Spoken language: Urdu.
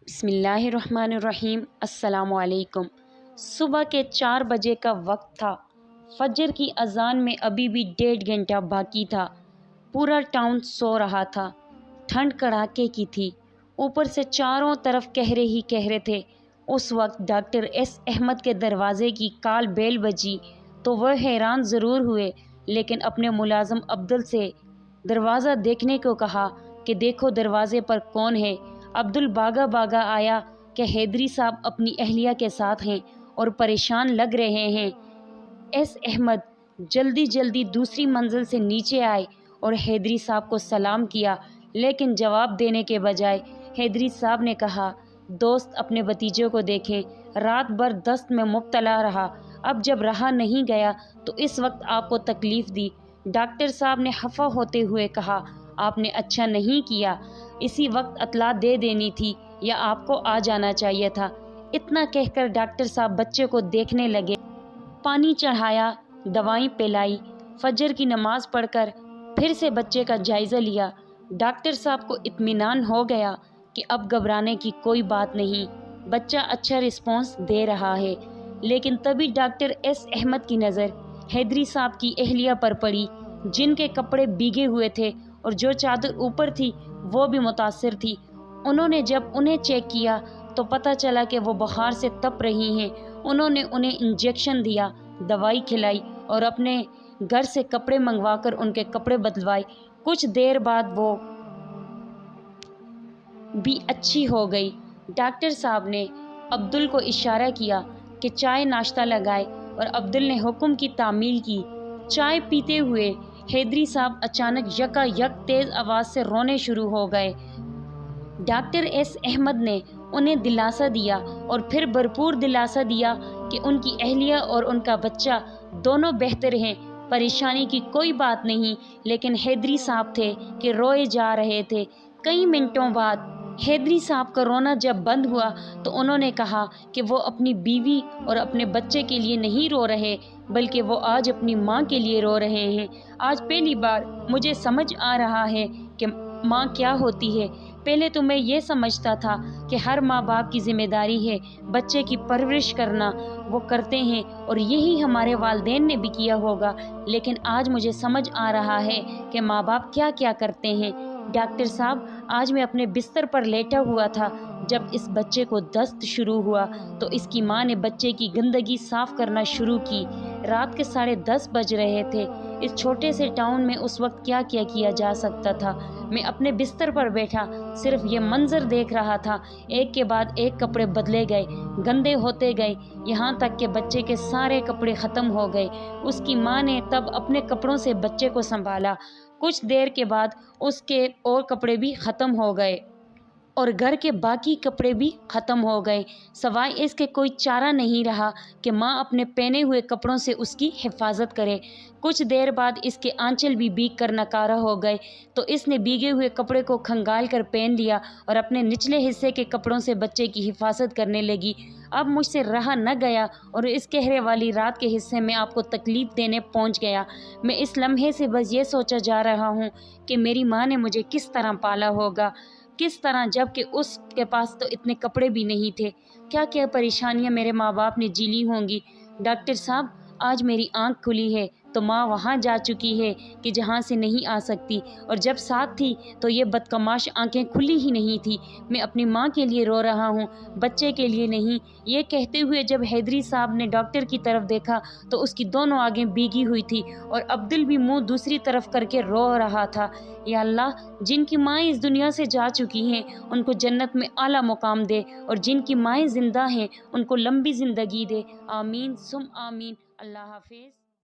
بسم اللہ الرحمن الرحیم۔ السلام علیکم۔ صبح کے 4 بجے کا وقت تھا۔ فجر کی اذان میں ابھی بھی 1.5 گھنٹہ باقی تھا۔ پورا ٹاؤن سو رہا تھا۔ ٹھنڈ کڑاکے کی تھی، اوپر سے چاروں طرف کہرے ہی کہرے تھے۔ اس وقت ڈاکٹر ایس احمد کے دروازے کی کال بیل بجی تو وہ حیران ضرور ہوئے، لیکن اپنے ملازم عبدل سے دروازہ دیکھنے کو کہا کہ دیکھو دروازے پر کون ہے۔ عبدل بھاگا بھاگا آیا کہ حیدری صاحب اپنی اہلیہ کے ساتھ ہیں اور پریشان لگ رہے ہیں۔ ایس احمد جلدی جلدی دوسری منزل سے نیچے آئے اور حیدری صاحب کو سلام کیا، لیکن جواب دینے کے بجائے حیدری صاحب نے کہا، دوست اپنے بھتیجے کو دیکھیں، رات بھر دست میں مبتلا رہا، اب جب رہا نہیں گیا تو اس وقت آپ کو تکلیف دی۔ ڈاکٹر صاحب نے خفا ہوتے ہوئے کہا، آپ نے اچھا نہیں کیا، اسی وقت اطلاع دے دینی تھی یا آپ کو آ جانا چاہیے تھا۔ اتنا کہہ کر ڈاکٹر صاحب بچے کو دیکھنے لگے۔ پانی چڑھایا، دوائیں پلائی، فجر کی نماز پڑھ کر پھر سے بچے کا جائزہ لیا۔ ڈاکٹر صاحب کو اطمینان ہو گیا کہ اب گھبرانے کی کوئی بات نہیں، بچہ اچھا رسپانس دے رہا ہے۔ لیکن تبھی ڈاکٹر ایس احمد کی نظر حیدری صاحب کی اہلیہ پر پڑی، جن کے کپڑے بھیگے ہوئے تھے اور جو چادر اوپر تھی وہ بھی متاثر تھی۔ انہوں نے جب انہیں چیک کیا تو پتہ چلا کہ وہ بخار سے تپ رہی ہیں۔ انہوں نے انہیں انجیکشن دیا، دوائی کھلائی اور اپنے گھر سے کپڑے منگوا کر ان کے کپڑے بدلوائے۔ کچھ دیر بعد وہ بھی اچھی ہو گئی۔ ڈاکٹر صاحب نے عبدل کو اشارہ کیا کہ چائے ناشتہ لگائے اور عبدل نے حکم کی تعمیل کی۔ چائے پیتے ہوئے حیدری صاحب اچانک یکا یک تیز آواز سے رونے شروع ہو گئے۔ ڈاکٹر ایس احمد نے انہیں دلاسا دیا اور پھر بھرپور دلاسا دیا کہ ان کی اہلیہ اور ان کا بچہ دونوں بہتر ہیں، پریشانی کی کوئی بات نہیں۔ لیکن حیدری صاحب تھے کہ روئے جا رہے تھے۔ کئی منٹوں بعد حیدری صاحب کا رونا جب بند ہوا تو انہوں نے کہا کہ وہ اپنی بیوی اور اپنے بچے کے لیے نہیں رو رہے، بلکہ وہ آج اپنی ماں کے لیے رو رہے ہیں۔ آج پہلی بار مجھے سمجھ آ رہا ہے کہ ماں کیا ہوتی ہے۔ پہلے تو میں یہ سمجھتا تھا کہ ہر ماں باپ کی ذمہ داری ہے بچے کی پرورش کرنا، وہ کرتے ہیں اور یہی ہمارے والدین نے بھی کیا ہوگا، لیکن آج مجھے سمجھ آ رہا ہے کہ ماں باپ کیا کیا کرتے ہیں۔ ڈاکٹر صاحب، آج میں اپنے بستر پر لیٹا ہوا تھا جب اس بچے کو دست شروع ہوا تو اس کی ماں نے بچے کی گندگی صاف کرنا شروع کی۔ رات کے 10:30 بج رہے تھے۔ اس چھوٹے سے ٹاؤن میں اس وقت کیا کیا جا سکتا تھا؟ میں اپنے بستر پر بیٹھا صرف یہ منظر دیکھ رہا تھا۔ ایک کے بعد ایک کپڑے بدلے گئے، گندے ہوتے گئے، یہاں تک کہ بچے کے سارے کپڑے ختم ہو گئے۔ اس کی ماں نے تب اپنے کپڑوں سے بچے کو سنبھالا۔ کچھ دیر کے بعد اس کے اور کپڑے بھی ختم ہو گئے اور گھر کے باقی کپڑے بھی ختم ہو گئے، سوائے اس کے کوئی چارہ نہیں رہا کہ ماں اپنے پہنے ہوئے کپڑوں سے اس کی حفاظت کرے۔ کچھ دیر بعد اس کے آنچل بھی بھیگ کر ناکارہ ہو گئے تو اس نے بھیگے ہوئے کپڑے کو کھنگال کر پہن لیا اور اپنے نچلے حصے کے کپڑوں سے بچے کی حفاظت کرنے لگی۔ اب مجھ سے رہا نہ گیا اور اس قہرے والی رات کے حصے میں آپ کو تکلیف دینے پہنچ گیا۔ میں اس لمحے سے بس یہ سوچا جا رہا ہوں کہ میری ماں نے مجھے کس طرح پالا ہوگا، کس طرح، جب کہ اس کے پاس تو اتنے کپڑے بھی نہیں تھے۔ کیا کیا پریشانیاں میرے ماں باپ نے جیلی ہوں گی۔ ڈاکٹر صاحب، آج میری آنکھ کھلی ہے تو ماں وہاں جا چکی ہے کہ جہاں سے نہیں آ سکتی، اور جب ساتھ تھی تو یہ بدکماش آنکھیں کھلی ہی نہیں تھی۔ میں اپنی ماں کے لیے رو رہا ہوں، بچے کے لیے نہیں۔ یہ کہتے ہوئے جب حیدری صاحب نے ڈاکٹر کی طرف دیکھا تو اس کی دونوں آنکھیں بھیگی ہوئی تھی اور عبدل بھی منہ دوسری طرف کر کے رو رہا تھا۔ یا اللہ، جن کی مائیں اس دنیا سے جا چکی ہیں ان کو جنت میں اعلیٰ مقام دے، اور جن کی مائیں زندہ ہیں ان کو لمبی زندگی دے۔ آمین ثم آمین۔ اللہ حافظ۔